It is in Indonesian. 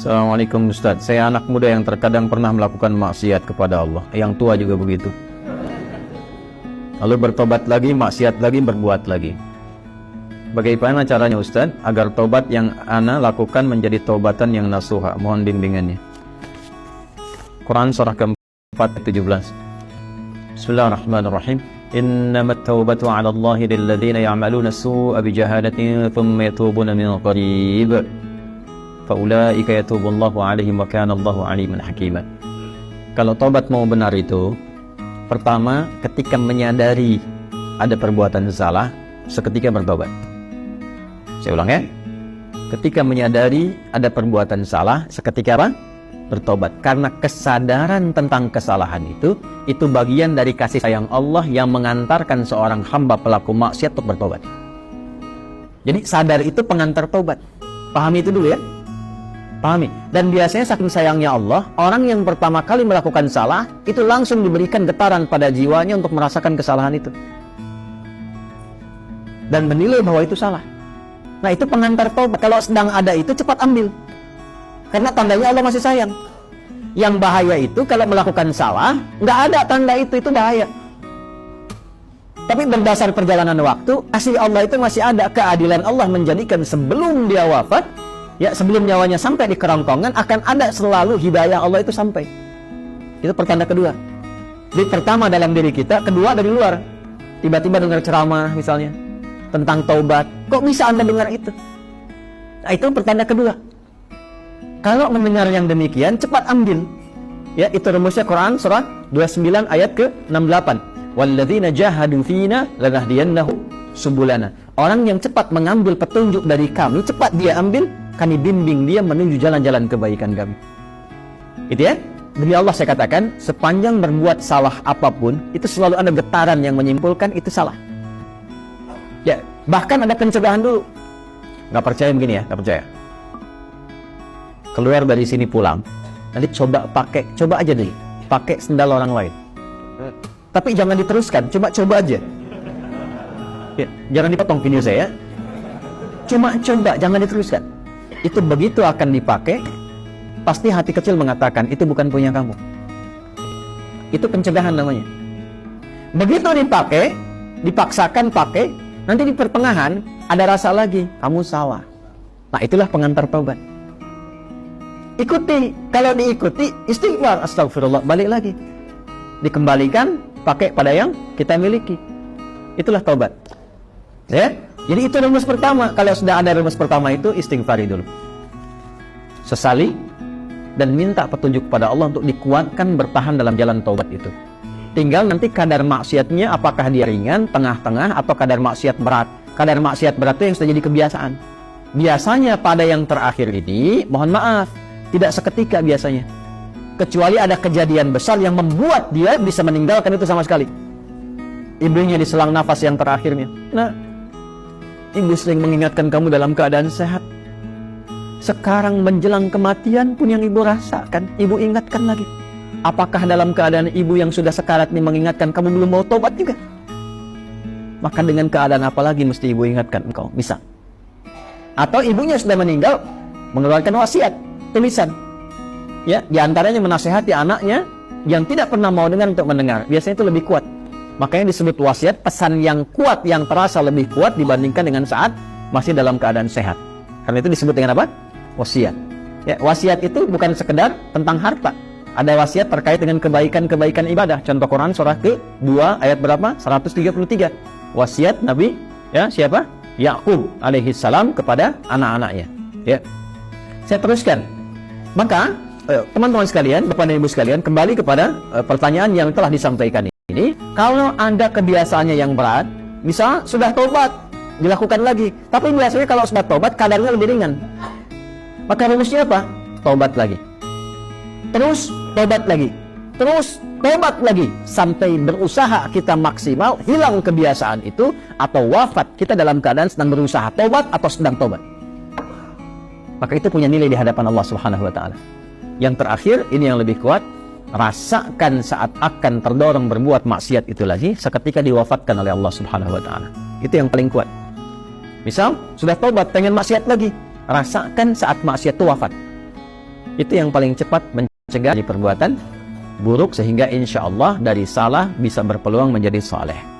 Assalamualaikum Ustaz. Saya anak muda yang terkadang pernah melakukan maksiat kepada Allah. Yang tua juga begitu. Lalu bertobat lagi, maksiat lagi, berbuat lagi. Bagaimana caranya Ustaz agar tobat yang ana lakukan menjadi tobatan yang nasuha? Mohon bimbingannya. Quran surah keempat 17. Bismillahirrahmanirrahim. Innamat taubatu 'ala Allahi lilladzina ya'maluna as-su'a bijahalatin thumma yatubuna min qarib. Faulaika yatubullahu 'alaihim wa kana Allahu 'aliman hakima. Kalau tobat mau benar itu, pertama ketika menyadari ada perbuatan salah, seketika bertobat. Saya ulang ya. Ketika menyadari ada perbuatan salah, seketika apa? Bertobat. Karena kesadaran tentang kesalahan itu bagian dari kasih sayang Allah yang mengantarkan seorang hamba pelaku maksiat untuk bertobat. Jadi sadar itu pengantar tobat. Pahami itu dulu ya. Pahami. Dan biasanya saking sayangnya Allah, orang yang pertama kali melakukan salah itu langsung diberikan getaran pada jiwanya untuk merasakan kesalahan itu dan menilai bahwa itu salah. Nah, itu pengantar tobat. Kalau sedang ada itu cepat ambil, karena tandanya Allah masih sayang. Yang bahaya itu kalau melakukan salah nggak ada tanda itu bahaya. Tapi berdasar perjalanan waktu, kasih Allah itu masih ada. Keadilan Allah menjadikan sebelum dia wafat, ya sebelum nyawanya sampai di kerongkongan, akan ada selalu hidayah Allah itu sampai. Itu pertanda kedua. Jadi pertama dalam diri kita, kedua dari luar. Tiba-tiba dengar ceramah misalnya tentang taubat, kok bisa Anda dengar itu? Nah, itu pertanda kedua. Kalau mendengar yang demikian, cepat ambil. Ya, itu rumusnya Quran surah 29 ayat ke-68. Walladzina jahadu fina lanahdiyannahum subulana. Orang yang cepat mengambil petunjuk dari kami, cepat dia ambil, kami bimbing dia menuju jalan-jalan kebaikan kami. Itu ya. Demi Allah saya katakan, sepanjang berbuat salah apapun, itu selalu ada getaran yang menyimpulkan itu salah. Ya, bahkan ada pencegahan dulu. Nggak percaya begini ya, nggak percaya. Keluar dari sini pulang, nanti coba aja deh, pakai sendal orang lain. Tapi jangan diteruskan, coba aja. Ya, jangan dipotong video saya. Coba, jangan diteruskan. Itu begitu akan dipakai, pasti hati kecil mengatakan itu bukan punya kamu. Itu pencegahan namanya. Begitu dipakai, dipaksakan pakai, nanti di pertengahan ada rasa lagi, kamu salah. Nah, itulah pengantar taubat. Ikuti, kalau diikuti istighfar, astagfirullah, balik lagi, dikembalikan pakai pada yang kita miliki. Itulah taubat. Ya, jadi itu rumus pertama. Kalau sudah ada rumus pertama itu, istighfari dulu, sesali, dan minta petunjuk kepada Allah untuk dikuatkan bertahan dalam jalan taubat itu. Tinggal nanti kadar maksiatnya apakah dia ringan, tengah-tengah, atau kadar maksiat berat. Kadar maksiat berat itu yang sudah jadi kebiasaan. Biasanya pada yang terakhir ini, mohon maaf, tidak seketika biasanya. Kecuali ada kejadian besar yang membuat dia bisa meninggalkan itu sama sekali. Ibunya diselang nafas yang terakhirnya. Nah, ibu sering mengingatkan kamu dalam keadaan sehat. Sekarang menjelang kematian pun yang ibu rasakan, ibu ingatkan lagi. Apakah dalam keadaan ibu yang sudah sekarat ini mengingatkan kamu belum mau tobat juga? Maka dengan keadaan apa lagi mesti ibu ingatkan engkau? Bisa. Atau ibunya sudah meninggal, mengeluarkan wasiat, tulisan. Ya, diantaranya menasehati anaknya yang tidak pernah mau dengar untuk mendengar. Biasanya itu lebih kuat. Makanya disebut wasiat, pesan yang kuat, yang terasa lebih kuat dibandingkan dengan saat masih dalam keadaan sehat. Karena itu disebut dengan apa? Wasiat. Ya, wasiat itu bukan sekedar tentang harta. Ada wasiat terkait dengan kebaikan-kebaikan ibadah. Contoh Quran surah ke-2 ayat berapa? 133. Wasiat Nabi, ya, siapa? Yakub alaihi salam kepada anak-anaknya. Ya. Saya teruskan. Maka, teman-teman sekalian, Bapak dan Ibu sekalian, kembali kepada pertanyaan yang telah disampaikan ini. Kalau Anda kebiasaannya yang berat, misal sudah tobat, dilakukan lagi. Tapi biasanya kalau sudah tobat, kadarnya lebih ringan. Maka rumusnya apa? Tobat lagi. Terus tobat lagi. Terus tobat lagi. Sampai berusaha kita maksimal, hilang kebiasaan itu, atau wafat kita dalam keadaan sedang berusaha tobat atau sedang tobat. Maka itu punya nilai di hadapan Allah Subhanahu wa Ta'ala. Yang terakhir, ini yang lebih kuat, rasakan saat akan terdorong berbuat maksiat itu lagi seketika diwafatkan oleh Allah Subhanahu wa Ta'ala. Itu yang paling kuat. Misal sudah tobat, pengen maksiat lagi, rasakan saat maksiat itu wafat. Itu yang paling cepat mencegah dari perbuatan buruk, sehingga insya Allah dari salah bisa berpeluang menjadi saleh.